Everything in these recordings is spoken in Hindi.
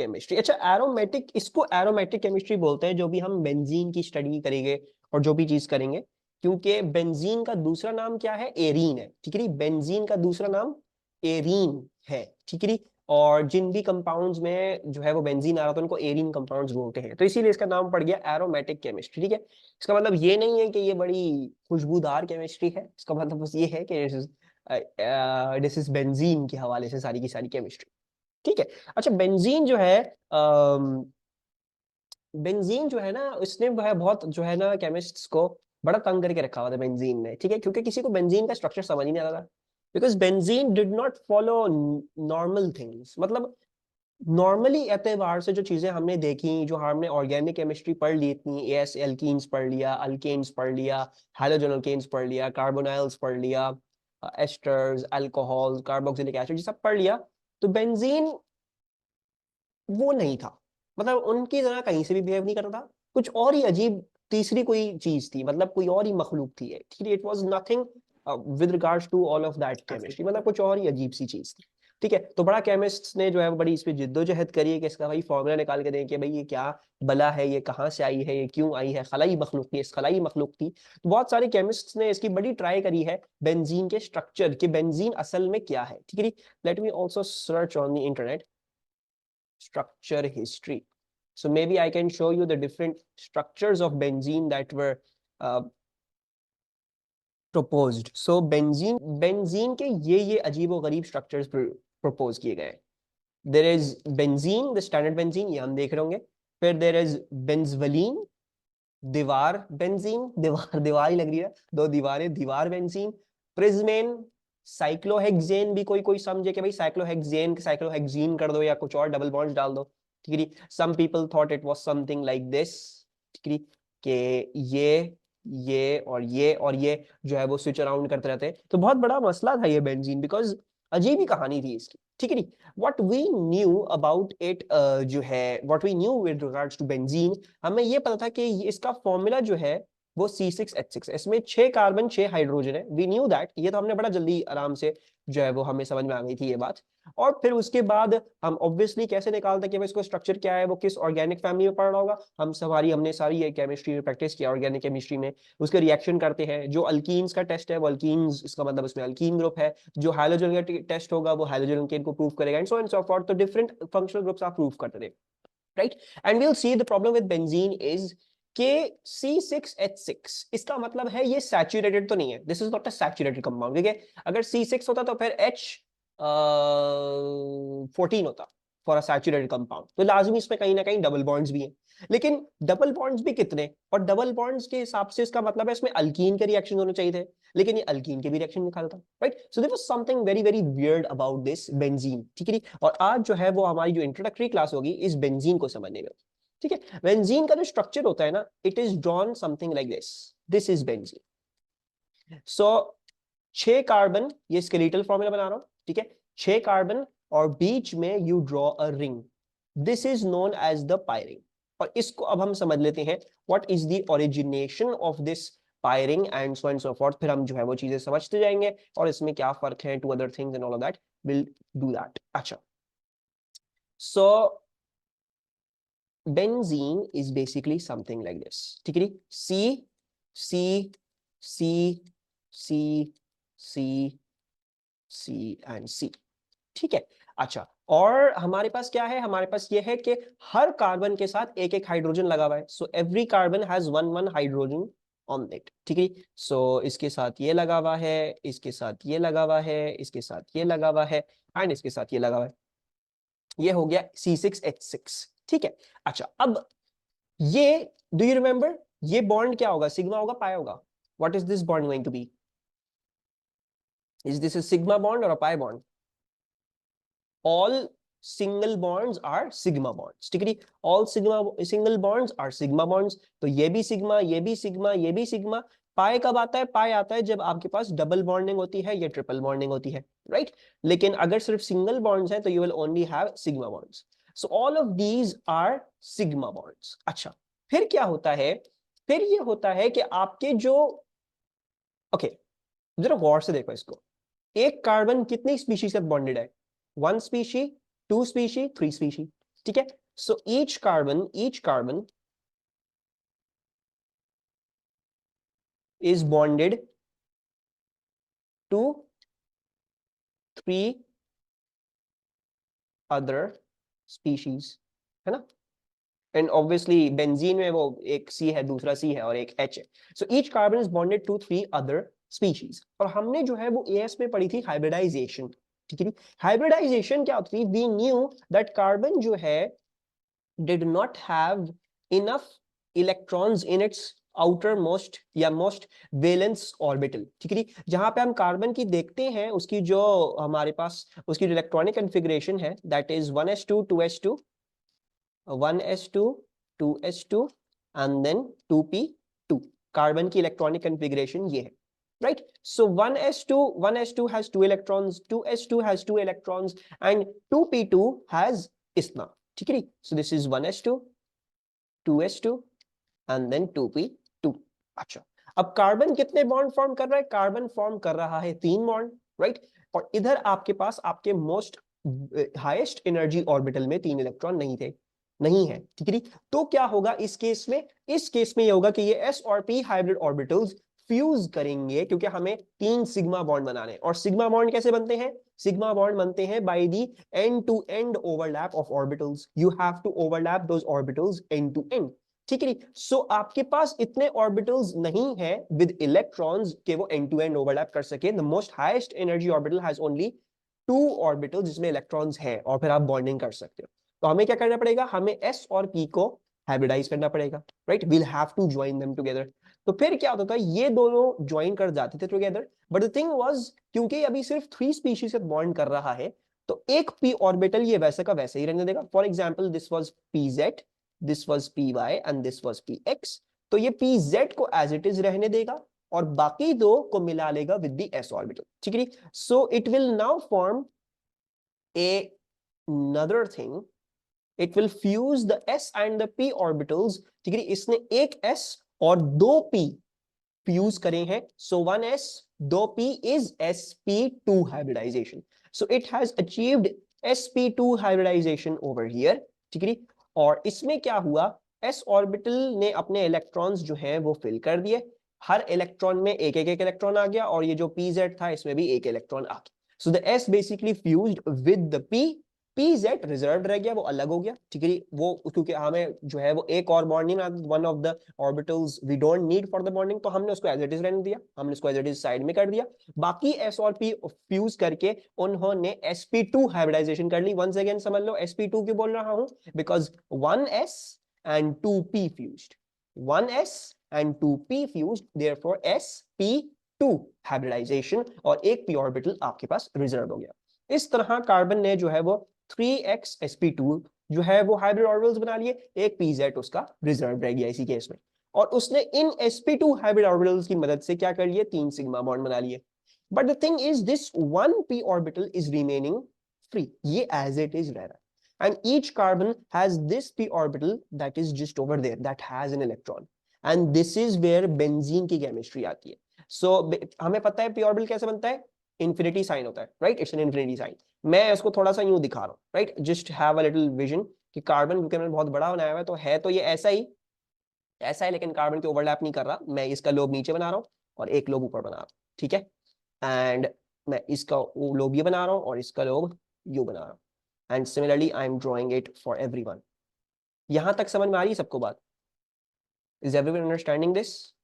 केमिस्ट्री। अच्छा, एरोमेटिक, इसको एरोमेटिक केमिस्ट्री बोलते हैं, जो भी हम बेंजीन की स्टडी करेंगे और जो भी चीज करेंगे, क्योंकि बेंजीन का दूसरा नाम क्या है, एरीन है, ठीक है। बेंजीन का दूसरा नाम एरीन है, ठीक है। और जिन भी कंपाउंड्स में जो है वो बेंजीन आ रहा था उनको एरीन कंपाउंड्स बोलते हैं, तो इसीलिए इसका नाम पड़ गया एरोमेटिक केमिस्ट्री, ठीक है। इसका मतलब ये नहीं है कि ये बड़ी खुशबूदार केमिस्ट्री है, इसका मतलब बस ये है कि दिस इज बेंजीन के हवाले से सारी की सारी केमिस्ट्री, ठीक है। अच्छा, बेंजीन जो है, बेंजीन जो है ना, इसने वो है बहुत जो है ना केमिस्ट्स को बड़ा तंग करके रखा हुआ था बेंजीन ने, ठीक है, क्योंकि किसी को बेंजीन का स्ट्रक्चर समझ ही नहीं आता था, because benzene did not follow normal things. मतलब नॉर्मली एतबार से जो चीजें हमने देखी, जो हमने ऑर्गेनिक केमिस्ट्री पढ़ ली इतनी, एस एल्कीन्स पढ़ लिया, अल्केन्स पढ़ लिया, हैलोजन अल्केन्स पढ़ लिया, कार्बोनाइल्स पढ़ लिया, एस्टर्स, अल्कोहल, कार्बोक्सिलिक एसिड, ये सब पढ़ लिया, तो बेंजीन वो नहीं था। मतलब उनकी तरह कहीं से भी बिहेव नहीं करता था, कुछ और ही अजीब तीसरी कोई चीज थी, मतलब कोई और ही मखलूक थी, ठीक है। It was nothing with regards to all of that chemistry, मतलब कुछ और ही अजीब सी चीज थी, ठीक है। तो बड़ा केमिस्ट्स ने जो है बड़ी इस पे जिद्दोजहद करी है कि इसका भाई फॉर्मूला निकाल के दें कि भाई ये क्या बला है, ये कहाँ से आई है, ये क्यों आई है, खलाई मखलूक थी, इस खलाई मखलूक थी। तो बहुत सारे केमिस्ट्स ने इसकी बड़ी ट्राई करी है बेंजीन के स्ट्रक्चर, कि बेंजीन असल में क्या है, ठीक है। Let me also search on the internet structure history. So maybe I can show you the different structures of benzene that were proposed. So benzene के ये अजीब गरीब structures propose किए गए। There is benzene, the standard benzene, ये हम देख रहे होंगे। फिर there is benzoline, दीवार बेंजीन, दीवार ही लग रही है, दो दीवारें, दीवार बेंजीन। प्रिज्मेन, साइक्लोहेक्सेन, भी कोई कोई समझे कि भाई साइक्लोहेक्सेन साइक्लोहेक्सीन कर दो या कुछ और डबल बॉन्ड डाल दो, ठीक है। Some people thought it was something like this, ठीक है, कि ये जो है वो स्विच अराउंड करते रहते हैं। तो बहुत बड़ा मसला था ये बेंजीन, बिकॉज अजीब ही कहानी थी इसकी, ठीक है। What we knew about it, जो है what we knew with regards to benzene, हमें ये पता था कि इसका फॉर्मूला जो है वो C6H6, इसमें 6 कार्बन 6 हाइड्रोजन है। वी न्यू दैट, ये तो हमने बड़ा जल्दी आराम से जो है वो हमें समझ में आ गई थी ये बात। और फिर उसके बाद हम ऑब्वियसली कैसे निकालते कि भाई इसको स्ट्रक्चर क्या है, वो किस ऑर्गेनिक फैमिली में पड़ रहा होगा। हमने सारी ये केमिस्ट्री में प्रैक्टिस किया, ऑर्गेनिक केमिस्ट्री में उसके रिएक्शन करते हैं। जो अल्कीन्स का टेस्ट है वो अल्कीन्स, इसका मतलब उसमें अल्कीन ग्रुप है। जो हाइड्रोजन का टेस्ट होगा वो हाइड्रोजन अल्केन को प्रूव करेगा, and so and so forth. तो डिफरेंट फंक्शनल ग्रुप्स आप प्रूव करते थे, right. And we'll see the problem with benzene is के C6H6, इसका मतलब है ये सैचुरेटेड तो नहीं है, this is not a saturated compound, ठीक है। अगर C6 होता तो फिर H14 होता फॉर अ सैचुरेटेड कंपाउंड, तो लाजमी इसमें कहीं ना कहीं डबल बॉन्ड्स भी हैं। लेकिन डबल बॉन्ड्स भी कितने, और डबल बॉन्ड्स के हिसाब से इसका मतलब है इसमें अल्कीन के रिएक्शन होने चाहिए थे, लेकिन ये अल्कीन के भी रिएक्शन निकालता, right. So there was something very very weird about this benzene, ठीक है। और आज जो है वो हमारी जो इंट्रोडक्टरी क्लास होगी इस बेंजीन को समझने में, ठीक है। बेंजीन का जो स्ट्रक्चर होता है ना, it is drawn something like this, this is benzene. So 6 carbon, ये स्केलेटल फॉर्मूला बना रहा हूं, ठीक है। 6 कार्बन और बीच में you draw a ring, this is known as the pi ring. और इसको अब हम समझ लेते हैं what is the origination of this pi ring and so and so forth. फिर हम जो है वो चीजें समझते जाएंगे और इसमें क्या फर्क है two other things and all of that, will do that. अच्छा, so benzene is basically something like this, ठीक है। C C C C C C and C, ठीक है। अच्छा, और हमारे पास क्या है, हमारे पास ये है कि हर कार्बन के साथ एक एक हाइड्रोजन लगा हुआ है। So every carbon has one one hydrogen on it, ठीक है। सो इसके साथ ये लगा हुआ है, इसके साथ ये लगा हुआ है, इसके साथ ये लगा हुआ है, एंड इसके साथ ये लगा हुआ है। ये हो गया C6H6, ठीक है। अच्छा, अब ये डू यू रिमेंबर ये बॉन्ड क्या होगा, सिग्मा होगा, पाई होगा? What is this bond going to be? Is this a sigma bond और a pi bond? All single bonds are sigma bonds, ठीक है। All sigma single bonds are sigma bonds. तो ये भी सिग्मा, ये भी सिग्मा, ये भी सिग्मा। पाई कब आता है? पाई आता है जब आपके पास डबल बॉन्डिंग होती है या ट्रिपल बॉन्डिंग होती है, राइट। लेकिन अगर सिर्फ सिंगल बॉन्ड्स है तो you will only have sigma bonds. So all of these are sigma bonds. अच्छा, फिर क्या होता है? फिर ये होता है कि आपके जो, ओके, जरा गौर से देखो इसको। एक कार्बन कितनी स्पीशीज से बॉन्डेड है? 1 स्पीशी, 2 स्पीशी, 3 स्पीशी। ठीक है, so each carbon is bonded to 3 other species, है ना। एंड ऑब्वियसली बेंजीन में वो एक C है, दूसरा C है और एक H है। So each carbon is bonded to 3 other species. और हमने जो है वो AS में पढ़ी थी हाइब्रिडाइजेशन, ठीक है। हाइब्रिडाइजेशन क्या होती थी, वी न्यू दैट कार्बन जो है did not have enough electrons in its outermost या मोस्ट वैलेंस ऑर्बिटल, ठीक है। जहां पे हम कार्बन की देखते हैं उसकी जो हमारे पास उसकी जो इलेक्ट्रॉनिक कॉन्फ़िगरेशन है that is 1s2 2s2 1s2 2s2 and then 2p2। Carbon की इलेक्ट्रॉनिक कॉन्फ़िगरेशन ये है, right? So 1s2 has 2 electrons, 2s2 has 2 electrons and 2p2 has इतना, ठीक है। So this is 1s2 2s2 and then 2p2। अच्छा, अब कार्बन कितने बॉन्ड फॉर्म कर रहा है, कार्बन फॉर्म कर रहा है 3 बॉन्ड, राइट। और इधर आपके पास आपके मोस्ट हाईएस्ट एनर्जी ऑर्बिटल में 3 इलेक्ट्रॉन नहीं थे, नहीं है, ठीक है। तो क्या होगा इस केस में, इस केस में ये होगा कि ये s और p हाइब्रिड ऑर्बिटल्स फ्यूज करेंगे, क्योंकि हमें 3 सिग्मा बॉन्ड बनाने हैं। और सिग्मा बॉन्ड कैसे बनते हैं, सिग्मा बॉन्ड बनते हैं by the end to end overlap of orbitals. You have to overlap those orbitals end to end, ठीक है। सो आपके पास इतने ऑर्बिटल्स नहीं है विद इलेक्ट्रॉन्स के वो एंड टू एंड ओवरलैप कर सके। The most highest energy orbital has only 2 orbitals जिसमें इलेक्ट्रॉन्स हैं और फिर आप बॉन्डिंग कर सकते हो। तो हमें क्या करना पड़ेगा, हमें s और p को हाइब्रिडाइज करना पड़ेगा, right. We'll have to join them together. तो फिर क्या होता था, ये दोनों ज्वाइन कर जाते थे together, but the thing was क्योंकि अभी सिर्फ 3 स्पीशीज से बॉन्ड कर रहा है तो एक p ऑर्बिटल ये वैसे का वैसे ही रहने देगा। For example this was pz, this was py and this was px। तो ये pz को एज इट इज रहने देगा और बाकी दो को मिला लेगा विद द s ऑर्बिटल, ठीक है। So it will now form a another thing, it will fuse the s and the p orbitals, ठीक है। इसने एक s और 2 p फ्यूज करे हैं, so 1s 2p is sp2 hybridization, so it has achieved sp2 hybridization over here, ठीक है। और इसमें क्या हुआ, s ऑर्बिटल ने अपने इलेक्ट्रॉन्स जो हैं वो फिल कर दिए, हर इलेक्ट्रॉन में एक एक इलेक्ट्रॉन आ गया और ये जो pz था इसमें भी एक इलेक्ट्रॉन आ गया। so the s basically fused with the p, pz reserve रह गया, वो अलग हो गया, ठीक है। वो क्योंकि हमें जो है वो एक और bonding, one of the orbitals we don't need for the bonding, तो हमने उसको एज इट इज रहने दिया, हमने उसको एज इट इज साइड में कर दिया। बाकी s और p फ्यूज करके उन्होंने sp2 हाइब्रिडाइजेशन कर ली। वंस अगेन समझ लो sp2 क्यों बोल रहा हूं, because 1s and 2p fused, 1s and 2p fused, therefore sp2 hybridization और एक p ऑर्बिटल आपके पास रिजर्व हो गया। इस तरह कार्बन ने जो है वो 3x sp2 जो है वो हाइब्रिड ऑर्बिटल्स बना लिए, एक pz उसका रिजर्व रह गया इसी केस में। और उसने इन sp2 हाइब्रिड ऑर्बिटल्स की मदद से क्या कर लिए, 3 सिग्मा बॉन्ड बना लिए। But the thing is this 1p orbital is remaining free, ये एज इट इज रह रहा है। And each carbon has this p orbital that is just over there that has an electron, and this is where benzene की केमिस्ट्री आती है। सो हमें पता है p ऑर्बिटल कैसे बनता है, इंफिनिटी साइन होता है, right, it's an infinity sign. मैं इसको थोड़ा सा यूं दिखा रहा हूँ, right, just have a little vision कि कार्बन क्योंकि मैंने बहुत बड़ा बनाया हुआ है तो ये ऐसा है लेकिन कार्बन के ओवरलैप नहीं कर रहा। मैं इसका लोब नीचे बना रहा हूँ और एक लोब ऊपर बना रहा हूँ, ठीक है। एंड मैं इसका लोब ये बना रहा हूँ और इसका लोब यू बना रहा हूँ। And similarly I am drawing it for everyone. यहां तक समझ में आ रही है सबको बात, is everyone understanding this,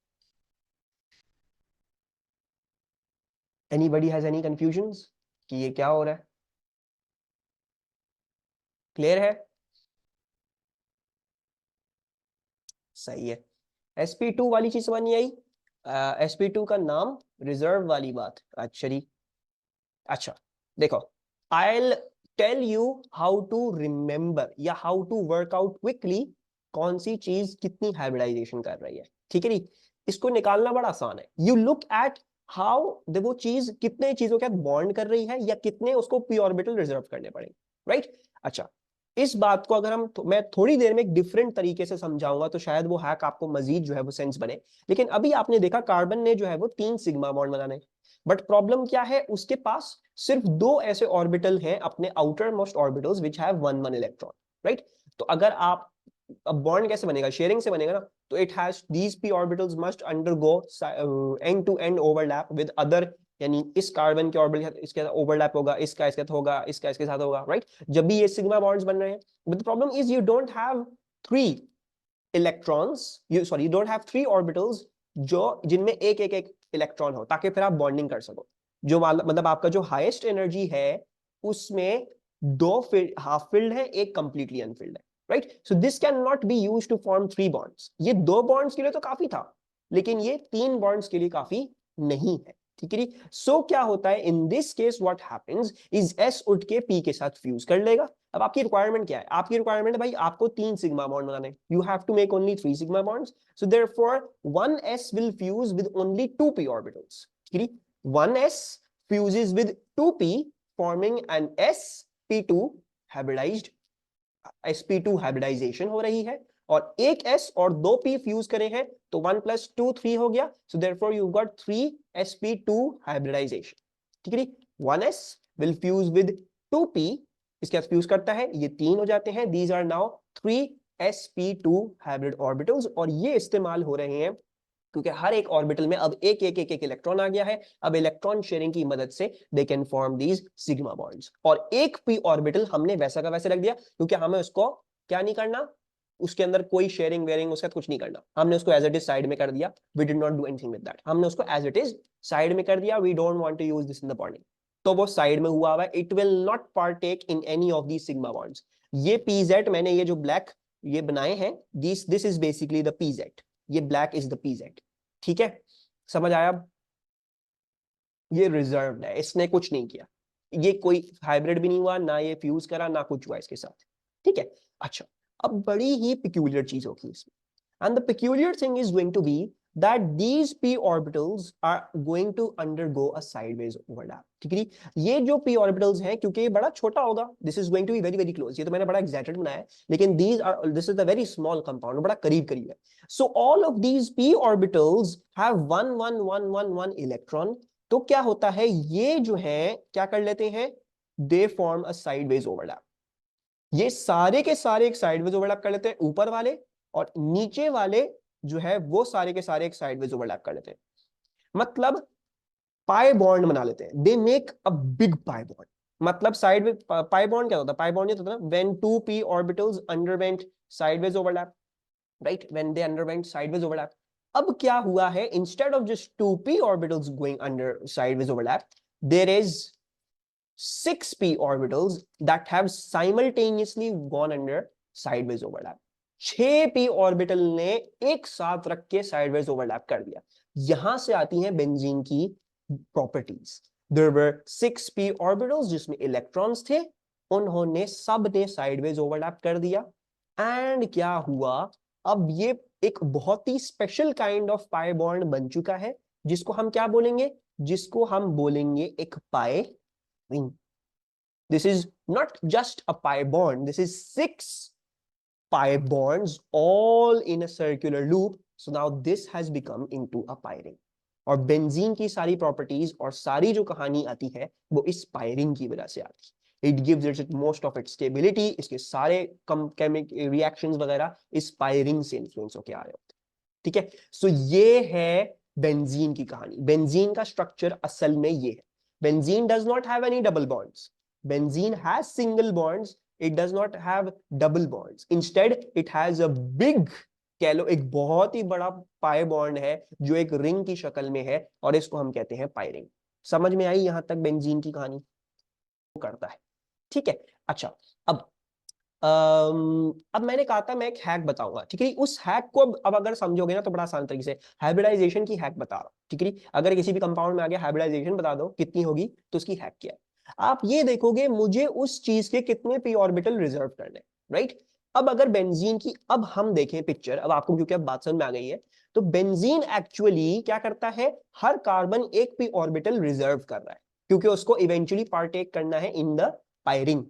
anybody has any confusions कि ये क्या हो रहा है, क्लियर है, सही है। sp2 वाली चीज समझ नहीं आई, sp2 का नाम रिजर्व वाली बात, अच्छा जी। अच्छा देखो, I'll tell you how to remember या how to work out quickly कौन सी चीज कितनी हाइब्रिडाइजेशन कर रही है, ठीक है नी। इसको निकालना बड़ा आसान है, यू लुक एट हाउ वो चीज कितने चीजों के बॉन्ड कर रही है या कितने उसको p ऑर्बिटल रिजर्व करने पड़ेंगे, राइट। अच्छा, इस बात को अगर मैं थोड़ी देर में एक डिफरेंट तरीके से समझाऊंगा तो शायद वो हैक आपको मजीद जो है वो सेंस बने। लेकिन अभी आपने देखा कार्बन ने जो है वो 3 सिग्मा बॉन्ड बनाने, बट प्रॉब्लम क्या है, उसके पास सिर्फ 2 ऐसे ऑर्बिटल हैं अपने outer most orbitals which have 1 1 electron, right. तो अगर आप, अब बॉन्ड कैसे बनेगा, शेयरिंग से बनेगा ना, तो it has these p orbitals must undergo end to end overlap with other, यानी इस कार्बन के ऑर्बिटल इसके साथ ओवरलैप होगा, इसका इसके साथ होगा, इसका इसके साथ होगा, राइट। जब भी ये सिग्मा बॉन्ड्स बन रहे हैं, but the problem is you don't have three electrons, you don't have three orbitals जो जिनमें एक एक एक इलेक्ट्रॉन हो, ताकि फिर आप बॉन्डिंग कर सको। जो मतलब आपका जो हाईएस्ट एनर्जी है उसमें दो हाफ फिल्ड है, एक कंप्लीटली अनफिल्ड है, right. So this can not be used to form three bonds. ये दो बॉन्ड्स के लिए तो काफी था, लेकिन ये तीन बॉन्ड्स के लिए काफी नहीं है, ठीक है। सो क्या होता है इन this case, what happens is S उठ के पी के साथ फ्यूज कर लेगा। अब आपकी रिक्वायरमेंट क्या है, आपकी रिक्वायरमेंट है भाई आपको तीन सिग्मा बॉन्ड बनाने, you have to make only three sigma bonds, so therefore one s will fuse with only two p orbitals, ठीक है। One s fuses with two p forming an sp2 hybridized, sp2 hybridization हो रही है, और एक s और दो p फ्यूज करे हैं तो 1 + 2 3 हो गया, so therefore you got 3 sp2 hybridization, ठीक है। 1s will fuse with 2p, इसके साथ फ्यूज करता है, ये तीन हो जाते हैं, these are now 3 sp2 hybrid orbitals, और ये इस्तेमाल हो रहे हैं क्योंकि हर एक ऑर्बिटल में अब एक एक एक एक इलेक्ट्रॉन आ गया है। अब इलेक्ट्रॉन शेयरिंग की मदद से they can form these sigma bonds, और एक p ऑर्बिटल हमने वैसा का वैसे रख दिया क्योंकि हमें उसको क्या नहीं करना, उसके अंदर कोई शेयरिंग वेयरिंग उसका कुछ नहीं करना, हमने उसको एज इट इज साइड में कर दिया, we did not do anything with that, हमने उसको एज इट इज साइड में कर दिया, we don't want to use this in the bonding, तो वो साइड में हुआ है, it will not partake in any of these sigma bonds. ये pz मैंने ये जो ब्लैक ये बनाए हैं, this is basically the pz, ये ब्लैक इज द pz, ठीक है, समझ आया। अब ये रिजर्व्ड है, इसने कुछ नहीं किया, ये कोई हाइब्रिड भी नहीं हुआ, ना ये फ्यूज करा, ना कुछ हुआ इसके साथ, ठीक है। अच्छा, अब बड़ी ही पिक्यूलियर चीज होगी इसमें, and the peculiar thing is going to be that these p orbitals are going to undergo a sideways overlap, ठीक है। ये जो p orbitals हैं, क्योंकि ये बड़ा छोटा होगा, this is going to be very very close, ये तो मैंने बड़ा exaggerated बनाया है, लेकिन this is the very small compound, बड़ा करीब करीब है। So all of these p orbitals have one one one one one electron, तो क्या होता है, ये जो है क्या कर लेते हैं, they form a sideways overlap, ये सारे के सारे एक साइडवेज ओवरलैप कर लेते हैं ऊपर वाले, और नीचे वाले जो है वो सारे के सारे एक साइडवेज ओवरलैप कर लेते हैं, मतलब पाई बॉन्ड बना लेते हैं, they make a big pi bond. मतलब साइडवेज पाई बॉन्ड क्या होता है, पाई बॉन्ड ये होता है ना when two p orbitals underwent sideways overlap, right, when they underwent sideways overlap. अब क्या हुआ है, instead of just two p orbitals going under sideways overlap, there is 6p orbitals that have simultaneously gone under sideways overlap। 6p orbital ने एक साथ रख के साइडवेज ओवरलैप कर दिया। यहां से आती हैं बेंजीन की properties. There were 6p orbitals जिसमें इलेक्ट्रॉन्स थे, उन्होंने सब ने साइडवेज ओवरलैप कर दिया, एंड क्या हुआ, अब ये एक बहुत ही special kind of pi bond बन चुका है, जिसको हम क्या बोलेंगे, जिसको हम बोलेंगे एक पाई ring। This is not just a pi bond, this is 6 pi bonds all in a circular loop, so now this has become into a pi ring। और बेंजीन की सारी प्रॉपर्टीज और सारी जो कहानी आती है वो इस पाई रिंग की वजह से आती है, it gives it most of its stability, इसके सारे केमिकल रिएक्शंस वगैरह इस पाई रिंग से इन्फ्लुएंस होकर आ रहे होते हैं, ठीक है। सो ये है बेंजीन की कहानी। बेंजीन का स्ट्रक्चर असल में ये है, benzene does not have any double bonds, benzene has single bonds, it does not have double bonds, instead it has a big, कह लो एक बहुत ही बड़ा पाई बॉन्ड है जो एक रिंग की शक्ल में है, और इसको हम कहते हैं पाई रिंग। समझ में आई यहां तक बेंजीन की कहानी, वो करता है, ठीक है। अच्छा, अब मैंने कहा था मैं एक हैक बताऊंगा, ठीक है। उस हैक को अब अगर समझोगे ना तो बड़ा आसान तरीके से, हाइब्रिडाइजेशन की हैक बता रहा हूं, ठीक है। अगर किसी भी कंपाउंड में आ गया हाइब्रिडाइजेशन बता दो कितनी होगी, तो उसकी हैक क्या है, आप ये देखोगे मुझे उस चीज के कितने p ऑर्बिटल रिजर्व करने, राइट। अब अगर बेंजीन की, अब हम देखें पिक्चर, अब आपको क्योंकि अब बात समझ में आ गई है, तो बेंजीन एक्चुअली क्या करता है, हर कार्बन एक p ऑर्बिटल रिजर्व कर रहा है, क्योंकि उसको इवेंचुअली पार्टेक करना है इन द पाई रिंग।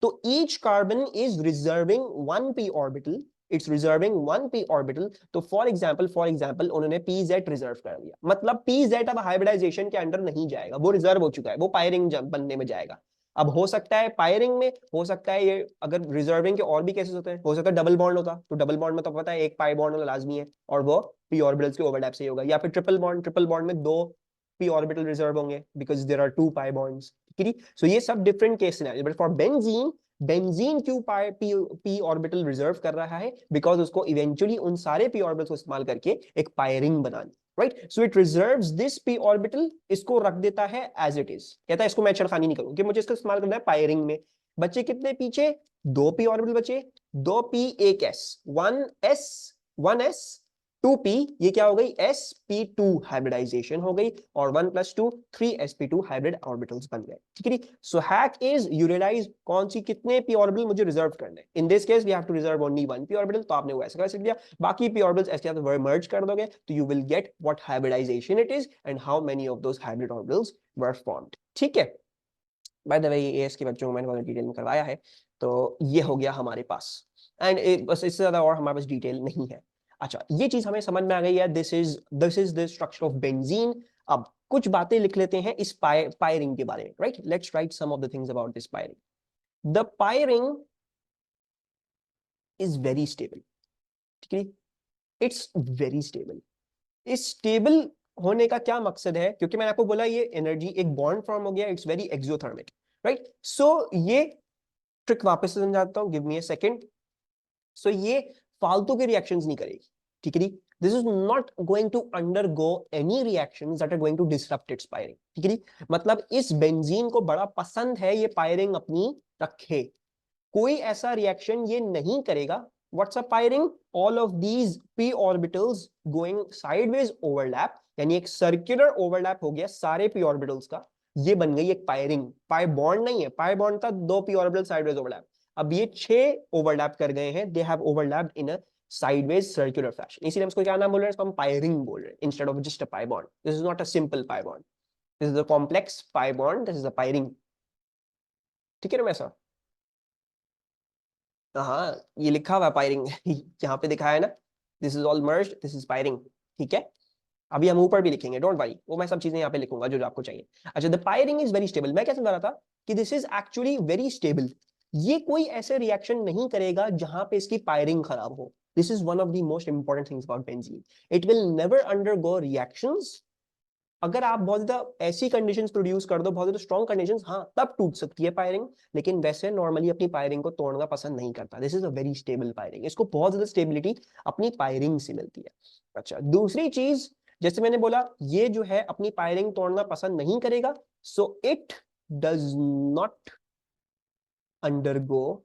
तो each carbon is reserving one p orbital, it's reserving one p orbital। तो फॉर एग्जांपल उन्होंने pz रिजर्व कर दिया, मतलब pz अब हाइब्रिडाइजेशन के अंडर नहीं जाएगा, वो रिजर्व हो चुका है, वो पाई रिंग बनने में जाएगा। अब हो सकता है पायरिंग में, हो सकता है ये अगर रिजर्विंग के और भी केसेस होते हैं, हो सकता है डबल बॉन्ड होता, तो डबल बॉन्ड में तो पता है एक पाई बॉन्ड होना लाजमी है और वो पी ऑर्बिटल्स के ओवरलैप से ही होगा, या फिर ट्रिपल बॉन्ड, ट्रिपल बॉन्ड में दो पी ऑर्बिटल रिजर्व होंगे because there are two pi bonds, ठीक है। सो ये सब different case scenario, but for benzene, benzene क्यों पाई पी ऑर्बिटल रिजर्व कर रहा है, बिकॉज उसको इवेंचुअली उन सारे पी ऑर्बिटल्स को इस्तेमाल करके एक पायरिंग बनानी, right. So it reserves this P orbital, इसको रख देता है एज इट इज, कहता है इसको मैं छेड़खानी नहीं करूं कि मुझे इसका इस्तेमाल करना है पायरिंग में। बच्चे कितने पीछे, दो पी ऑर्बिटल बचे, दो पी एक s, one s two p, ये क्या हो गई sp2 हाइब्रिडाइजेशन हो गई, और 1 + 2 3sp2 हाइब्रिड ऑर्बिटल्स बन गए, ठीक है। So hack is you realize कौन सी कितने पी ऑर्बिटल मुझे रिजर्व करने, in this case we have to reserve only one p orbital, तो आपने वो ऐसा कर दिया, बाकी पी ऑर्बिटल्स ऐसे आप मर्ज कर दोगे तो you will get what hybridization it is and how many of those hybrid orbitals were formed, ठीक है। बाय द वे एएस के बच्चों को मैंने बहुत डिटेल में करवाया है, तो ये हो गया हमारे पास, एंड बस इससे ज्यादा और हमारे पास डिटेल नहीं है। अच्छा, ये चीज हमें समझ में आ गई है, this is the structure of benzene. अब कुछ बातें लिख लेते हैं इस पायरिंग के बारे में, right. Let's write some of the things about this pi ring. The pi ring is very stable, ठीक है, इट्स वेरी स्टेबल। इस स्टेबल होने का क्या मकसद है, क्योंकि मैंने आपको बोला ये एनर्जी एक बॉन्ड फॉर्म हो गया, इट्स वेरी एक्सोथर्मिक, राइट। सो ये ट्रिक वापस से समझाता हूं, गिव मी अ सेकंड। सो ये फालतू के रिएक्शंस नहीं करेगी, ठीक है। This is not going to undergo any reactions that are going to disrupt its pi ring, ठीक है। मतलब इस बेंजीन को बड़ा पसंद है ये पायरिंग अपनी रखे, कोई ऐसा रिएक्शन ये नहीं करेगा। What's a pi ring, all of these p orbitals going sideways overlap, यानी एक सर्कुलर ओवरलैप हो गया सारे पी ऑर्बिटल्स का, ये बन गई एक पायरिंग। पाई बॉन्ड नहीं है, पाई बॉन्ड था दो पी ऑर्बिटल साइडवेज ओवरलैप, अब ये 6 ओवरलैप कर गए हैं, they have overlapped in a sideways circular fashion, इसीलिए हम इसको क्या नाम बोल रहे हैं, इसको हम पायरिंग बोल रहे हैं instead of just a pi bond. This is not a simple pi bond, this is a complex pi bond, this is a pi ring, ठीक है ना वैसा। हाँ, ये लिखा हुआ है पायरिंग यहाँ पे दिखाया है ना, this is all merged, this is pi ring, ठीक है। अभी हम ऊपर भी लिखेंगे, डोंट वरी, वो मैं सब चीजें यहाँ पे लिखूंगा जो जो आपको चाहिए। अच्छा, the pi ring is very stable, मैं क्या समझा रहा था कि this is actually very stable, ये कोई ऐसे रिएक्शन नहीं करेगा जहां पे इसकी पायरिंग खराब हो। This is one of the most important things about benzene, it will never undergo reactions. अगर आप बहुत ज्यादा ऐसी कंडीशंस प्रोड्यूस कर दो, बहुत ज्यादा स्ट्रॉन्ग कंडीशंस, हाँ तब टूट सकती है पायरिंग, लेकिन वैसे नॉर्मली अपनी पायरिंग को तोड़ना पसंद नहीं करता। This is a very stable pi ring, इसको बहुत ज्यादा स्टेबिलिटी अपनी पायरिंग से मिलती है। अच्छा, दूसरी चीज, जैसे मैंने बोला ये जो है अपनी पायरिंग तोड़ना पसंद नहीं करेगा, so it does not undergo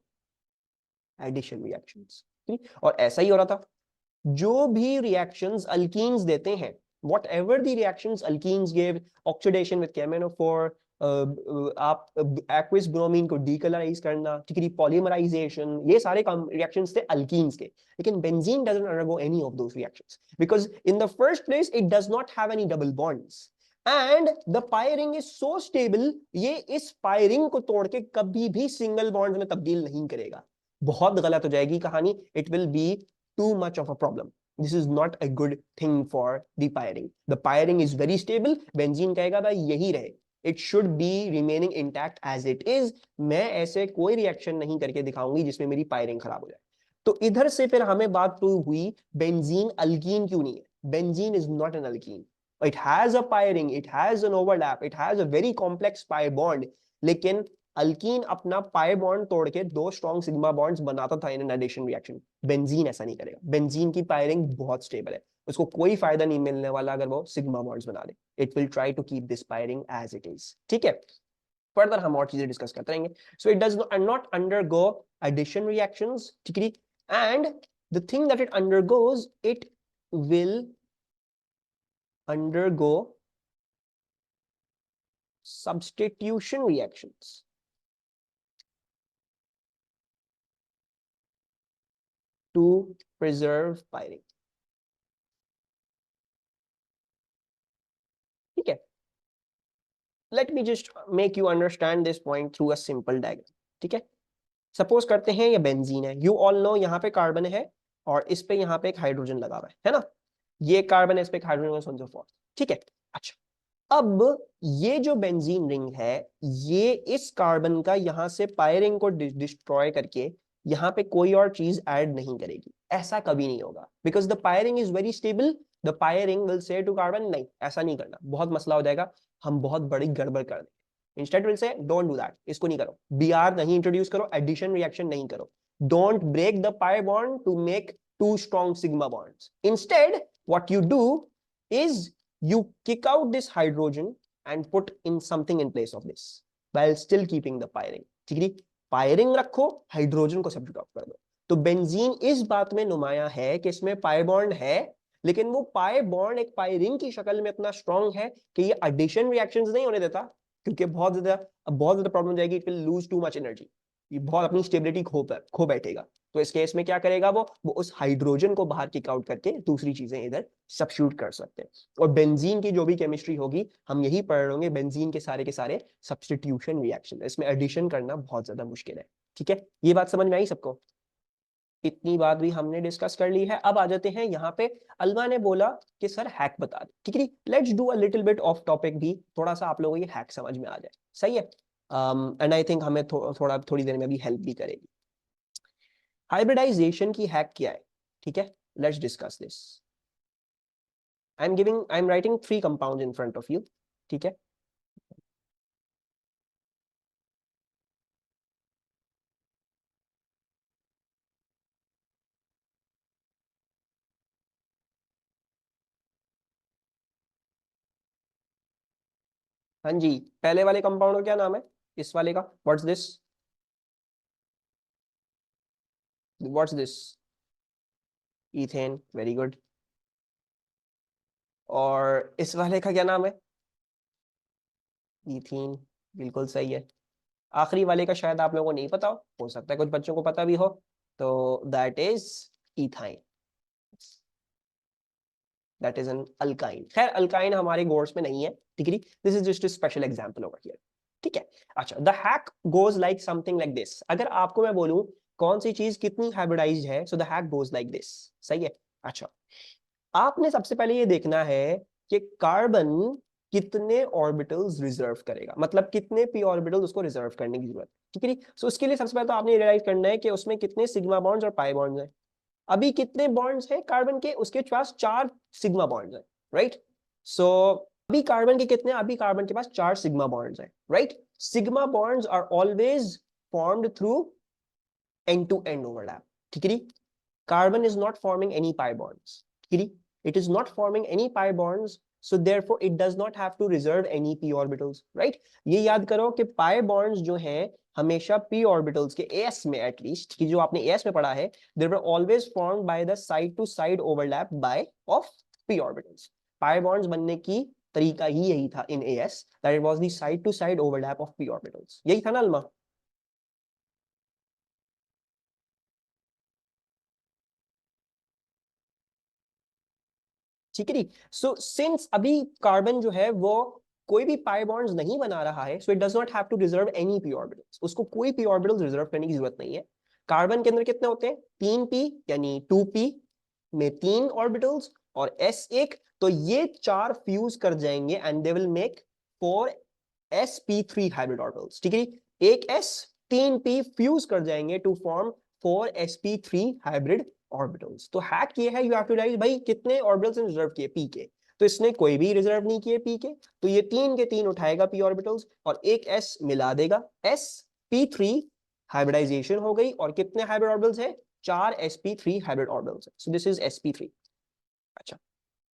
addition reactions, और ऐसा ही हो रहा था, जो भी रिएक्शंस अल्कीन्स देते हैं, whatever the reactions alkenes give, oxidation with KMnO4, आप एक्विस ब्रोमीन को डीकलराइज करना, ठीक है, पॉलीमराइजेशन, ये सारे रिएक्शंस थे अल्कीन्स के, लेकिन benzene doesn't undergo any of those reactions because in the first place it does not have any double bonds and the pi ring is so stable, ये इस पायरिंग को तोड़ के कभी भी सिंगल बॉन्ड में तब्दील नहीं करेगा। बहुत गलत हो जाएगी कहानी, it will be too much of a problem. This is not a good thing for the piring. The piring is very stable. Benzene कहेगा भाई यही रहे, it should be remaining intact as it is. मैं ऐसे कोई रिएक्शन नहीं करके दिखाऊंगी जिसमें मेरी पायरिंग खराब हो जाए। तो इधर से फिर हमें बात प्रूव हुई बेंजीन अल्कीन क्यों नहीं है। Benzene is not an alkyne, it has a piring, it has an overlap, it has a very complex pi bond, लेकिन अल्कीन अपना पाई बॉन्ड तोड़ के दो स्ट्रॉन्ग सिग्मा बॉन्ड्स बनाता था in an addition reaction. Benzene ऐसा नहीं करेगा, बेंजीन की पायरिंग बहुत स्टेबल है, उसको कोई फायदा नहीं मिलने वाला अगर वो सिग्मा बॉन्ड्स बना दे, it will try to keep this pi ring as it is, ठीक है। फर्दर हम और चीजें डिस्कस करते रहेंगे। So it does not undergo addition reactions, ठीक है, and the thing that it undergoes, it will undergo substitution reactions to preserve piring, ठीक है। Let me just make you understand this point through a simple diagram, ठीक है। सपोज करते हैं ये बेंजीन है, यू ऑल नो यहाँ पे कार्बन है और इस पे यहाँ पे एक हाइड्रोजन लगा हुआ है ना, ये कार्बन है, इस पे एक हाइड्रोजन, ठीक है। अच्छा, अब ये जो बेंजीन रिंग है, ये इस कार्बन का यहां से पाई रिंग को डिस्ट्रॉय करके यहां पे कोई और चीज ऐड नहीं करेगी। ऐसा कभी नहीं होगा, because the pi ring is very stable. The pi ring will say to carbon, नहीं ऐसा नहीं करना, बहुत मसला हो जाएगा, हम बहुत बड़ी गड़बड़ कर देंगे। Instead will say don't do that, इसको नहीं करो, बीआर नहीं इंट्रोड्यूस करो, एडिशन रिएक्शन नहीं करो। Don't break the pi bond to make two strong sigma bonds. Instead what you do is you kick out this hydrogen and put in something in place of this while still keeping the pi ring। ठीक है, पाई रिंग रखो, हाइड्रोजन को सब्स्टिट्यूट कर दो। तो बेंजीन इस बात में नुमाया है कि इसमें पाई बॉन्ड है, लेकिन वो पाई बॉन्ड एक पाई रिंग की शक्ल में इतना स्ट्रॉन्ग है कि ये एडिशन रिएक्शंस नहीं होने देता, क्योंकि बहुत ज्यादा प्रॉब्लम हो जाएगी, it will lose too much energy, ये बहुत अपनी स्टेबिलिटी खो बैठेगा। तो इस केस में क्या करेगा वो उस हाइड्रोजन को बाहर किक आउट करके दूसरी चीजें इधर सब्स्टिट्यूट कर सकते हैं। और बेंजीन की जो भी केमिस्ट्री होगी हम यही पढ़ रहे होंगे, बेंजीन के सारे सब्स्टिट्यूशन रिएक्शन, इसमें एडिशन करना बहुत ज्यादा मुश्किल है। ठीक है, ये बात समझ में आई सबको? इतनी बात भी हमने डिस्कस कर ली है। अब आ जाते हैं यहाँ पे, अलमा ने बोला कि सर हैक बता दे। ठीक है, let's do a little bit of topic भी, थोड़ा सा आप लोगों को ये हैक समझ में आ जाए। सही है, एंड आई थिंक हमें थोड़ी देर में भी हेल्प भी करेगी। हाइब्रिडाइजेशन की हैक क्या है? ठीक है, let's discuss this. I am writing 3 compound in front of you. ठीक है, हाँ जी, पहले वाले कंपाउंड का क्या नाम है? इस वाले का what's this? What's this? Ethane, very good. और इस वाले का क्या नाम है? इथीन, बिल्कुल सही है। आखिरी वाले का शायद आप लोगों को नहीं पता हो सकता है कुछ बच्चों को पता भी हो, तो that is ethyne, that is an alkyne. खैर अल्काइन हमारे कोर्स में नहीं है, ठीक है, this is just a special example over here. ठीक है, अच्छा, the hack goes like something like this. अगर आपको मैं बोलूं कौन सी चीज कितनी हाइब्रिडाइज्ड है, so the hack goes like this. सही है, अच्छा, आपने सबसे पहले ये देखना है कि कार्बन कितने ऑर्बिटल्स रिजर्व करेगा, मतलब कितने पी ऑर्बिटल्स उसको रिजर्व करने की जरूरत है। ठीक है, सो उसके लिए सबसे पहले तो आपने रियलाइज करना है कि उसमें कितने सिग्मा बॉन्ड्स और पाई बॉन्ड्स हैं। अभी कितने बॉन्ड्स हैं कार्बन के? उसके पास 4 सिग्मा बॉन्ड्स हैं, राइट। सो अभी कार्बन के कितने? अभी कार्बन के पास 4 सिग्मा बॉन्ड्स हैं, right. Sigma bonds are always formed through end to end overlap. ठीक है, carbon is not forming any pi bonds। ठीक है, it is not forming any pi bonds, so therefore it does not have to reserve any p orbitals, right। ये याद करो कि pi bonds जो हैं हमेशा p orbitals के s में एटलीस्ट, कि जो आपने s में पढ़ा है, they were always formed by the side to side overlap by of p orbitals। pi bonds बनने की तरीका ही यही था in as, that it was the side to side overlap of p orbitals। यही था ना अल्मा? ठीक है, सो सिंस अभी कार्बन जो है वो कोई भी पाई बॉन्ड्स नहीं बना रहा है, so it does not have to reserve any p orbitals, उसको कोई पी ऑर्बिटल्स रिजर्व करने की जरूरत नहीं है। कार्बन के अंदर कितने होते हैं? 3p, यानी 2p में 3 ऑर्बिटल्स और s एक, तो ये 4 फ्यूज कर जाएंगे and they will make 4 sp3 hybrid orbitals. ठीक है, एक s 3p फ्यूज कर जाएंगे to form 4 sp3 hybrid orbitals. तो हैक ये है, यू हैव टू राइट भाई कितने ऑर्बिटल्स रिजर्व किए p के, तो इसने कोई भी रिजर्व नहीं किए p के, तो ये 3 के 3 उठाएगा p ऑर्बिटल्स और एक s मिला देगा, sp3 हाइब्रिडाइजेशन हो गई, और कितने हाइब्रिड ऑर्बिटल्स है? 4 sp3 hybrid orbitals, so this is sp3। अच्छा,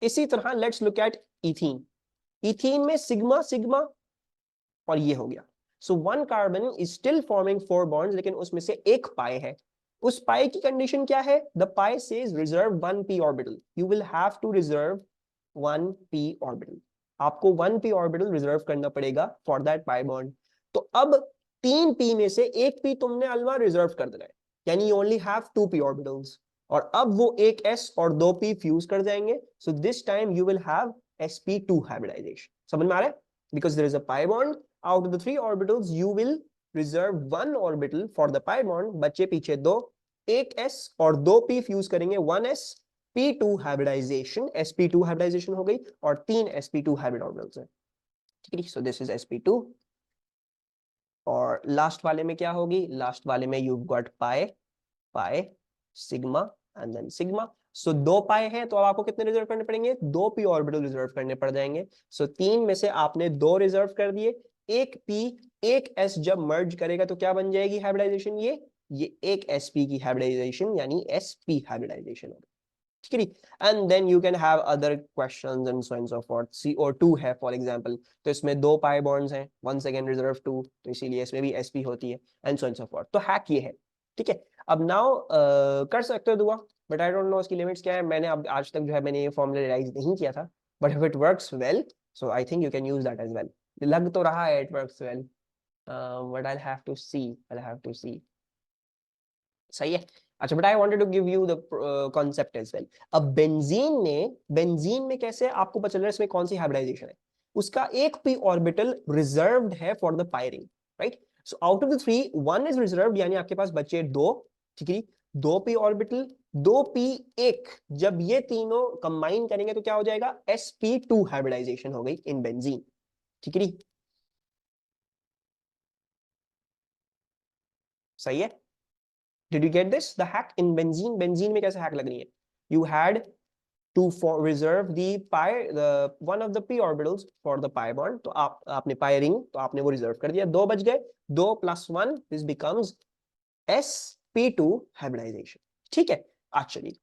इसी तरह let's look at ethene. Ethene में सिग्मा सिग्मा और ये हो गया, so one carbon is still forming 4 bonds, लेकिन उसमें से एक पाई है। उस पाई की कंडीशन क्या है? The pi says reserve 1 p orbital, you will have to reserve 1 p orbital, आपको 1 p ऑर्बिटल रिजर्व करना पड़ेगा फॉर दैट पाई बॉन्ड। तो अब 3 p में से एक p तुमने अलवा रिजर्व कर देना है, यानी you only have 2 p orbitals, और अब वो एक s और 2 p फ्यूज कर जाएंगे, so this time you will have sp2 hybridization. समझ में आ रहा है? because there is a pi bond, out of the 3 orbitals you will reserve 1 orbital for the pi bond, बच्चे पीछे दो, एक s और 2 p फ्यूज करेंगे, 1s p2 hybridisation, sp2 hybridization हो गई, और 3 sp2 हाइब्रिड ऑर्बिटल्स है। ठीक है, सो दिस इज sp2। और लास्ट वाले में क्या होगी, लास्ट वाले में you got pi sigma and then sigma. So 2 pi है तो अब आपको कितने रिजर्व करने पड़ेंगे, 2 p ऑर्बिटल रिजर्व करने पड़ जाएंगे। सो 3 में से आपने 2 रिजर्व कर दिए, एक p एक s जब मर्ज करेगा तो क्या बन जाएगी हाइब्रिडाइजेशन, ये एक sp की हाइब्रिडाइजेशन यानी sp हाइब्रिडाइजेशन होगी। ठीक है, and then you can have other questions and so and so forth. CO2 है फॉर एग्जांपल, तो इसमें 2 पाई बॉन्ड्स हैं, वंस अगेन रिजर्व 2, तो इसीलिए इसमें भी sp होती है and so and so forth. तो हैक ये है। ठीक है, अब नाउ कर सकते हो दुआ, बट आई डोंट नो उसकी लिमिट्स क्या है। मैंने अब आज तक जो है मैंने ये फॉर्मूला रियलाइज नहीं किया था, but if it works well so I think you can use that as well. लग तो रहा है it works well, but I have to see, I have to see. सही है। अच्छा, but I wanted to give you the concept as well. अब बेंजीन में कैसे आपको पता चल रहा है इसमें कौन सी हाइब्रिडाइजेशन है, उसका एक p ऑर्बिटल रिजर्व्ड है for the pi ring, right. So out of the 3 1 is reserved, यानी आपके पास बचे 2। ठीक है, 2 p ऑर्बिटल 2 p 1, जब ये तीनों कंबाइन करेंगे तो क्या हो जाएगा, sp2 हाइब्रिडाइजेशन हो गई इन बेंजीन। ठीक है, सही है। Did you get this? The hack in benzene. Benzene में कैसे hack लग रही है? You had to reserve the pi, the one of the p orbitals for the pi bond. तो आपने pi ring, तो आपने वो रिजर्व कर दिया, 2 बच गए, 2 + 1 this becomes sp2 hybridization। ठीक है, एक्चुअली